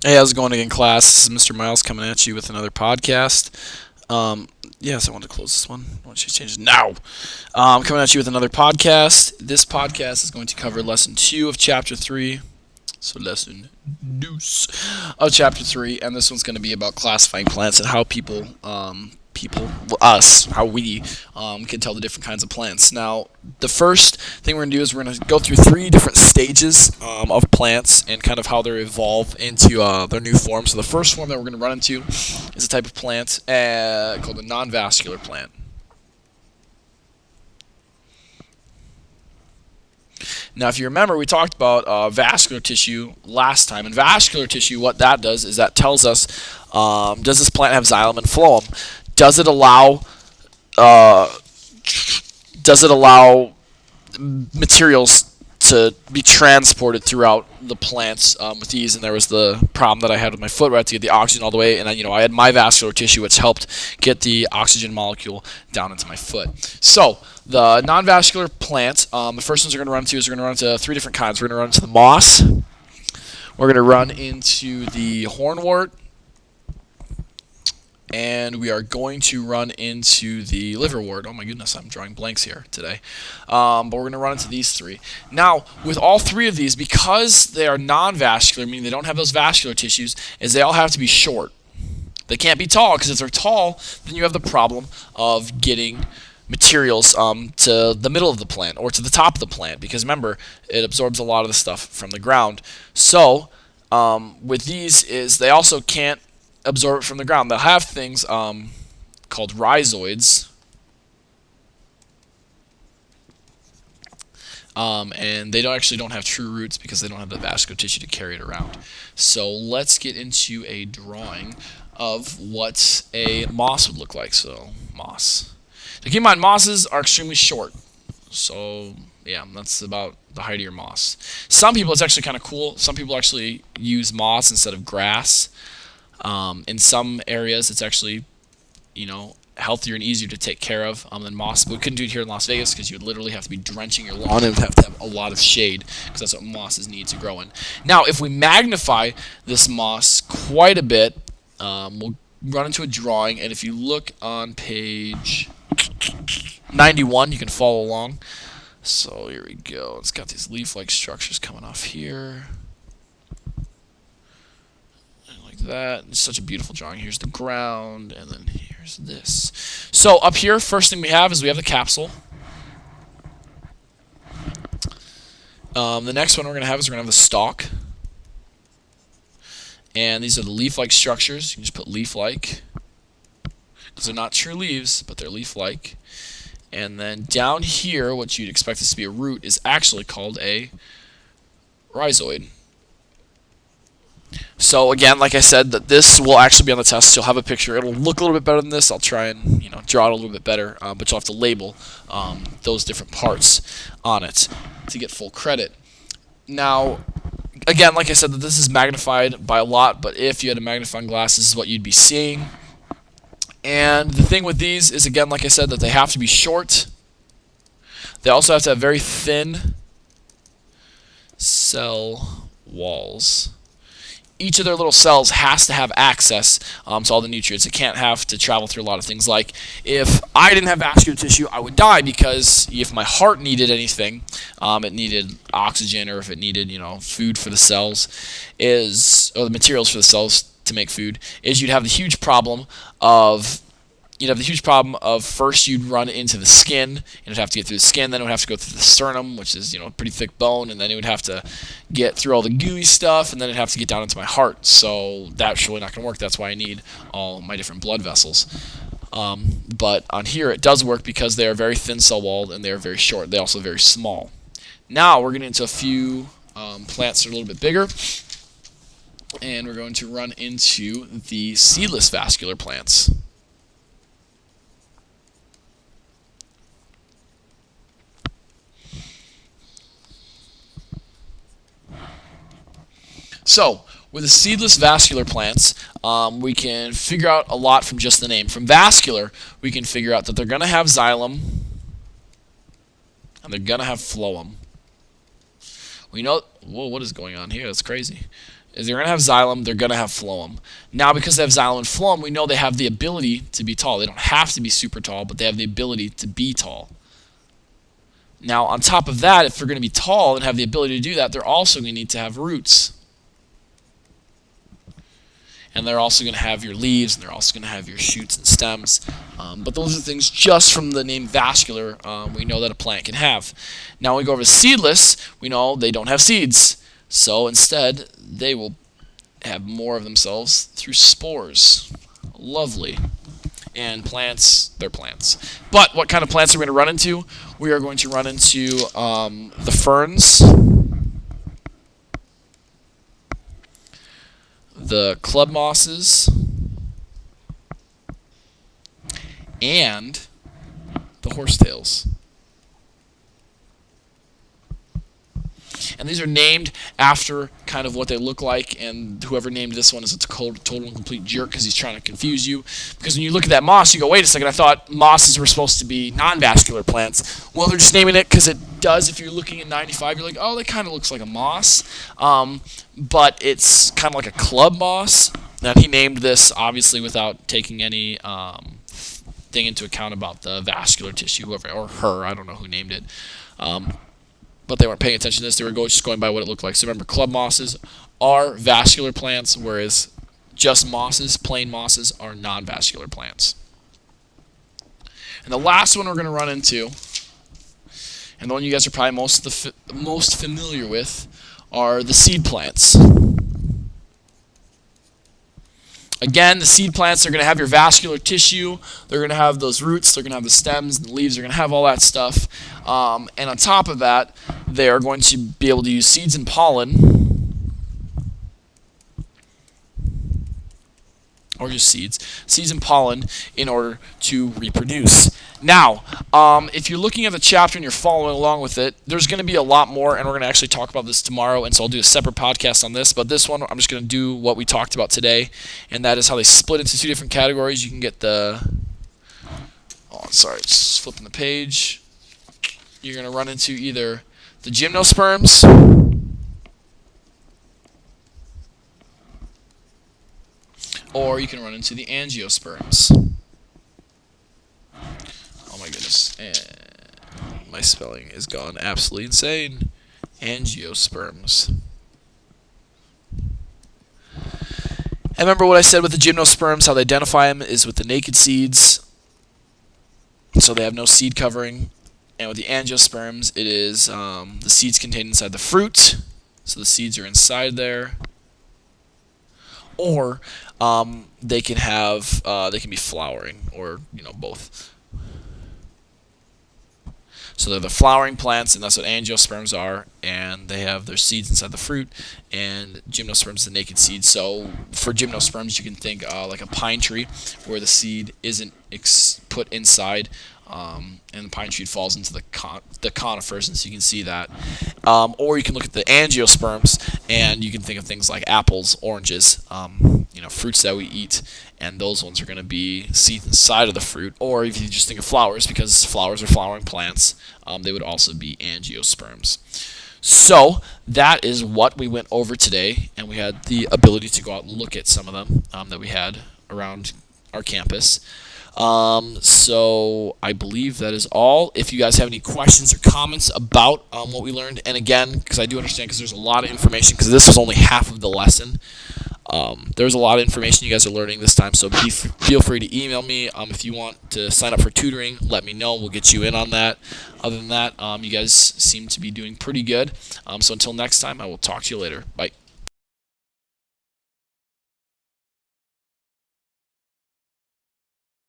Hey, how's it going again, class? This is Mr. Miles coming at you with another podcast. Yes, I want to close this one. I want you to change it now. Coming at you with another podcast. This podcast is going to cover lesson 2 of chapter 3. So, lesson deuce of chapter 3. And this one's going to be about classifying plants and how us, how we can tell the different kinds of plants. Now, the first thing we're going to do is we're going to go through 3 different stages of plants and kind of how they evolve into their new form. So the first form that we're going to run into is a type of plant called a non-vascular plant. Now, if you remember, we talked about vascular tissue last time. And vascular tissue, what that does is that tells us, does this plant have xylem and phloem? Does it allow uh, does it allow materials to be transported throughout the plants with ease? And there was the problem that I had with my foot, where I had to get the oxygen all the way, and I had my vascular tissue, which helped get the oxygen molecule down into my foot. So the non-vascular plant, the first ones we're going to run into is we're going to run into 3 different kinds. We're going to run into the moss, we're going to run into the hornwort, and we are going to run into the liverwort. Oh my goodness, I'm drawing blanks here today. But we're going to run into these 3. Now, with all 3 of these, because they are non-vascular, meaning they don't have those vascular tissues, is they all have to be short. They can't be tall, because if they're tall, then you have the problem of getting materials to the middle of the plant or to the top of the plant, because remember, it absorbs a lot of the stuff from the ground. So with these is they also can't absorb it from the ground. They'll have things called rhizoids, and they don't have true roots because they don't have the vascular tissue to carry it around. So let's get into a drawing of what a moss would look like. So moss. Now keep in mind, mosses are extremely short. So yeah, that's about the height of your moss. Some people, it's actually kind of cool. Some people actually use moss instead of grass. In some areas, it's actually, healthier and easier to take care of than moss. But we couldn't do it here in Las Vegas because you'd literally have to be drenching your lawn and would have to have a lot of shade, because that's what mosses need to grow in. Now, if we magnify this moss quite a bit, we'll run into a drawing, and if you look on page 91, you can follow along. So here we go. It's got these leaf-like structures coming off here. That. It's such a beautiful drawing. Here's the ground, and then here's this. So up here, first thing we have is we have the capsule. The next one we're going to have is we're going to have the stalk. And these are the leaf-like structures. You can just put leaf-like, because they're not true leaves, but they're leaf-like. And then down here, what you'd expect this to be a root is actually called a rhizoid. So again, like I said, that this will actually be on the test. You'll have a picture. It'll look a little bit better than this. I'll try and draw it a little bit better, but you'll have to label those different parts on it to get full credit. Now, again, like I said, that this is magnified by a lot, but if you had a magnifying glass, this is what you'd be seeing. And the thing with these is, again, like I said, that they have to be short. They also have to have very thin cell walls. Each of their little cells has to have access to all the nutrients. It can't have to travel through a lot of things. Like, if I didn't have vascular tissue, I would die, because if my heart needed anything, it needed oxygen, or if it needed, food for the cells, or the materials for the cells to make food, you'd have the huge problem of first you'd run into the skin, and it'd have to get through the skin, then it would have to go through the sternum, which is, a pretty thick bone, and then it would have to get through all the gooey stuff, and then it'd have to get down into my heart. So that's really not going to work. That's why I need all my different blood vessels. But on here it does work, because they are very thin cell walled and they are very short. They're also very small. Now we're getting into a few plants that are a little bit bigger, and we're going to run into the seedless vascular plants. So, with the seedless vascular plants, we can figure out a lot from just the name. From vascular, we can figure out that they're going to have xylem, and they're going to have phloem. We know, whoa, what is going on here? That's crazy. is they're going to have xylem, they're going to have phloem. Now, because they have xylem and phloem, we know they have the ability to be tall. They don't have to be super tall, but they have the ability to be tall. Now, on top of that, if they're going to be tall and have the ability to do that, they're also going to need to have roots. And they're also going to have your leaves, and they're also going to have your shoots and stems. But those are things just from the name vascular we know that a plant can have. Now, when we go over to seedless, we know they don't have seeds. So instead, they will have more of themselves through spores. Lovely. And plants, they're plants. But what kind of plants are we going to run into? We are going to run into the ferns, the club mosses, and the horsetails. And these are named after kind of what they look like, and whoever named this one is a total and complete jerk because he's trying to confuse you. Because when you look at that moss, you go, wait a second, I thought mosses were supposed to be non-vascular plants. Well, they're just naming it because it does. If you're looking at 95, you're like, oh, that kind of looks like a moss. But it's kind of like a club moss. And he named this, obviously, without taking any thing into account about the vascular tissue, whoever, or her, I don't know who named it. But they weren't paying attention to this. They were just going by what it looked like. So remember, club mosses are vascular plants, whereas just mosses, plain mosses, are non-vascular plants. And the last one we're going to run into, and the one you guys are probably most familiar with, are the seed plants. Again, the seed plants are going to have your vascular tissue. They're going to have those roots. They're going to have the stems and the leaves. They're going to have all that stuff. And on top of that, they are going to be able to use seeds and pollen, or just seeds and pollen, in order to reproduce. Now, if you're looking at the chapter and you're following along with it, there's going to be a lot more, and we're going to actually talk about this tomorrow, and so I'll do a separate podcast on this. But this one, I'm just going to do what we talked about today, and that is how they split into two different categories. You can get the... Oh, sorry, just flipping the page. You're going to run into either the gymnosperms, or you can run into the angiosperms. Oh my goodness, and my spelling is gone absolutely insane. Angiosperms. And remember what I said with the gymnosperms, how they identify them is with the naked seeds, so they have no seed covering. And with the angiosperms, it is the seeds contained inside the fruit, so the seeds are inside there. Or they can be flowering, or both. So they're the flowering plants, and that's what angiosperms are, and they have their seeds inside the fruit, and gymnosperms is the naked seed. So for gymnosperms, you can think like a pine tree, where the seed isn't put inside, and the pine tree falls into the conifers, and so you can see that. Or you can look at the angiosperms, and you can think of things like apples, oranges, fruits that we eat, and those ones are going to be seeds inside of the fruit. Or if you just think of flowers, because flowers are flowering plants, they would also be angiosperms. So that is what we went over today, and we had the ability to go out and look at some of them that we had around our campus. So I believe that is all. If you guys have any questions or comments about what we learned, and again, because I do understand, because there's a lot of information, because this was only half of the lesson. There's a lot of information you guys are learning this time, so feel free to email me. If you want to sign up for tutoring, let me know. We'll get you in on that. Other than that, you guys seem to be doing pretty good. So until next time, I will talk to you later. Bye.